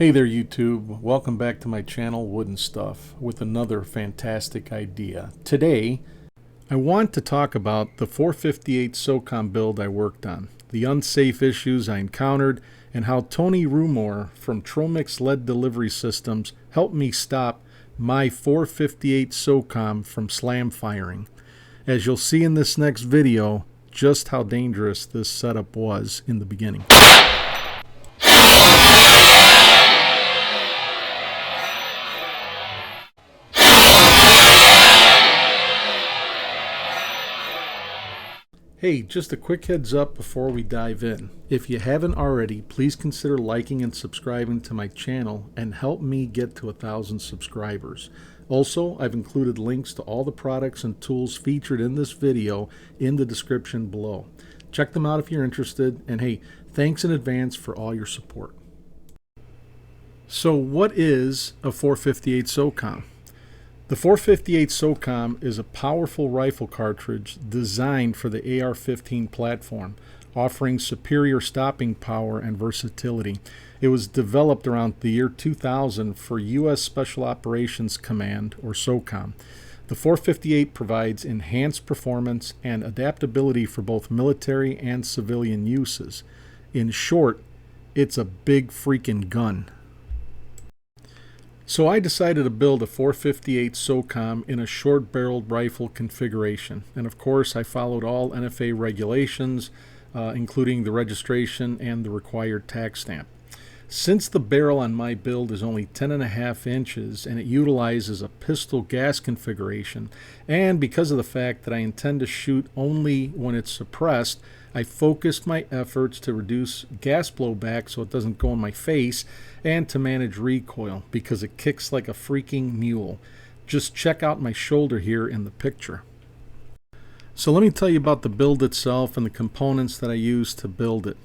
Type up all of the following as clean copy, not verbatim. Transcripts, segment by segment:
Hey there YouTube, welcome back to my channel WoodandStuff with another fantastic idea. Today I want to talk about the 458 SOCOM build I worked on, the unsafe issues I encountered, and how Tony Rumor from Tromix Lead Delivery Systems helped me stop my 458 SOCOM from slam firing. As you'll see in this next video, just how dangerous this setup was in the beginning. Hey, just a quick heads up before we dive in. If you haven't already, please consider liking and subscribing to my channel and help me get to 1,000 subscribers. Also, I've included links to all the products and tools featured in this video in the description below. Check them out if you're interested, and hey, thanks in advance for all your support. So what is a 458 SOCOM? The 458 SOCOM is a powerful rifle cartridge designed for the AR-15 platform, offering superior stopping power and versatility. It was developed around the year 2000 for U.S. Special Operations Command, or SOCOM. The 458 provides enhanced performance and adaptability for both military and civilian uses. In short, it's a big freaking gun. So I decided to build a 458 SOCOM in a short-barreled rifle configuration, and of course I followed all NFA regulations, including the registration and the required tax stamp. Since the barrel on my build is only 10.5 inches and it utilizes a pistol gas configuration, and because of the fact that I intend to shoot only when it's suppressed, I focused my efforts to reduce gas blowback so it doesn't go in my face, and to manage recoil because it kicks like a freaking mule. Just check out my shoulder here in the picture. So let me tell you about the build itself and the components that I used to build it.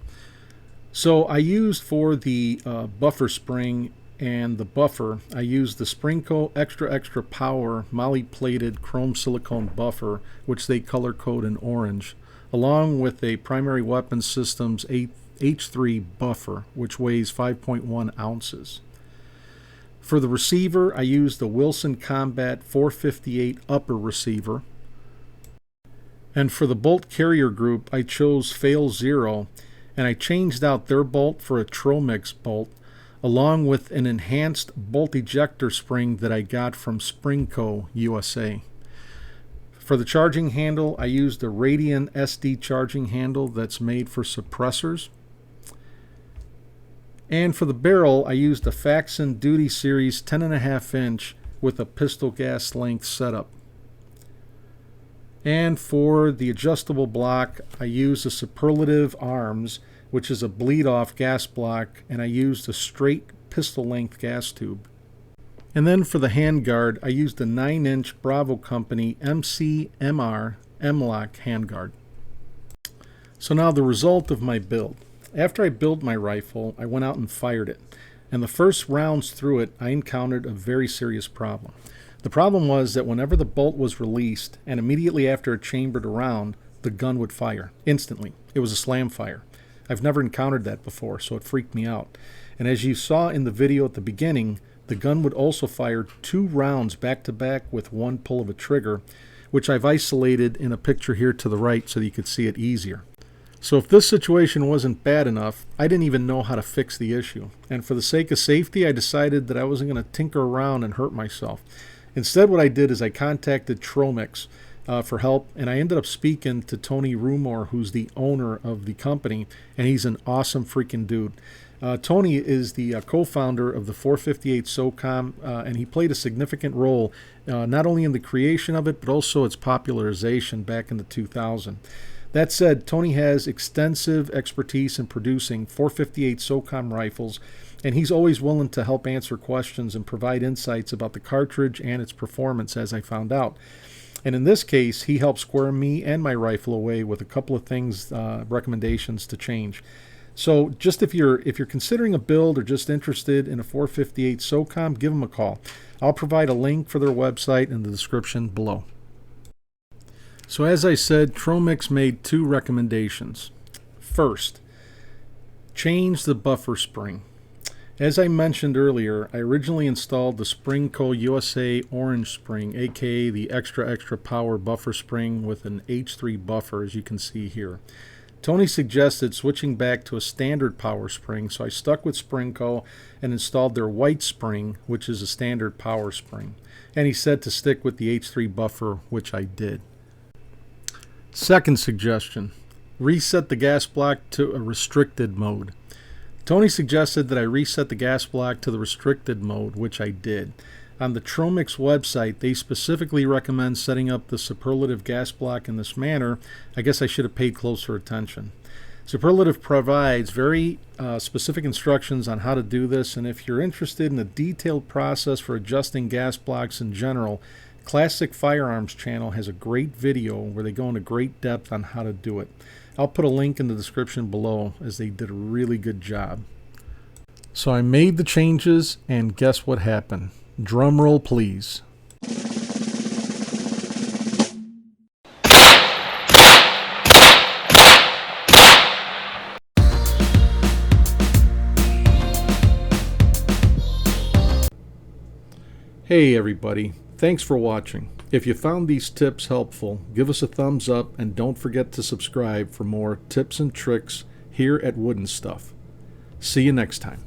So I used for the buffer spring and the buffer, I used the Sprinco Extra Power Moly-Plated chrome silicone buffer, which they color code in orange, along with a Primary Weapon Systems H3 buffer, which weighs 5.1 ounces. For the receiver, I used the Wilson Combat 458 upper receiver. And for the bolt carrier group, I chose FailZero, and I changed out their bolt for a Tromix bolt, along with an enhanced bolt ejector spring that I got from Sprinco, USA. For the charging handle, I used a Radian SD charging handle that's made for suppressors. And for the barrel, I used a Faxon Duty Series 10.5 inch with a pistol gas length setup. And for the adjustable block, I used a Superlative Arms, which is a bleed-off gas block, and I used a straight pistol length gas tube. And then for the handguard, I used a 9-inch Bravo Company MCMR M-LOK handguard. So now the result of my build. After I built my rifle, I went out and fired it. And the first rounds through it, I encountered a very serious problem. The problem was that whenever the bolt was released, and immediately after it chambered around, the gun would fire instantly. It was a slam fire. I've never encountered that before, so it freaked me out. And as you saw in the video at the beginning, the gun would also fire 2 rounds back to back with one pull of a trigger, which I've isolated in a picture here to the right so that you could see it easier. So if this situation wasn't bad enough, I didn't even know how to fix the issue. And for the sake of safety, I decided that I wasn't going to tinker around and hurt myself. Instead, what I did is I contacted Tromix for help, and I ended up speaking to Tony Rumor, who's the owner of the company, and he's an awesome freaking dude. Tony is the co-founder of the 458 SOCOM, and he played a significant role not only in the creation of it, but also its popularization back in the 2000s. That said, Tony has extensive expertise in producing 458 SOCOM rifles, and he's always willing to help answer questions and provide insights about the cartridge and its performance, as I found out. And in this case, he helped square me and my rifle away with a couple of things, recommendations to change. So just if you're considering a build or just interested in a 458 SOCOM, give them a call. I'll provide a link for their website in the description below. So as I said, Tromix made 2 recommendations. First, change the buffer spring. As I mentioned earlier, I originally installed the Sprinco USA Orange Spring, aka the extra power buffer spring with an H3 buffer, as you can see here. Tony suggested switching back to a standard power spring, so I stuck with Sprinco and installed their white spring, which is a standard power spring. And he said to stick with the H3 buffer, which I did. Second suggestion, reset the gas block to a restricted mode. Tony suggested that I reset the gas block to the restricted mode, which I did. On the Tromix website, they specifically recommend setting up the Superlative gas block in this manner. I guess I should have paid closer attention. Superlative provides very specific instructions on how to do this, and if you're interested in a detailed process for adjusting gas blocks in general, Classic Firearms channel has a great video where they go into great depth on how to do it. I'll put a link in the description below, as they did a really good job. So I made the changes, and guess what happened? Drum roll, please. Hey everybody, thanks for watching. If you found these tips helpful, give us a thumbs up and don't forget to subscribe for more tips and tricks here at WoodandStuff. See you next time.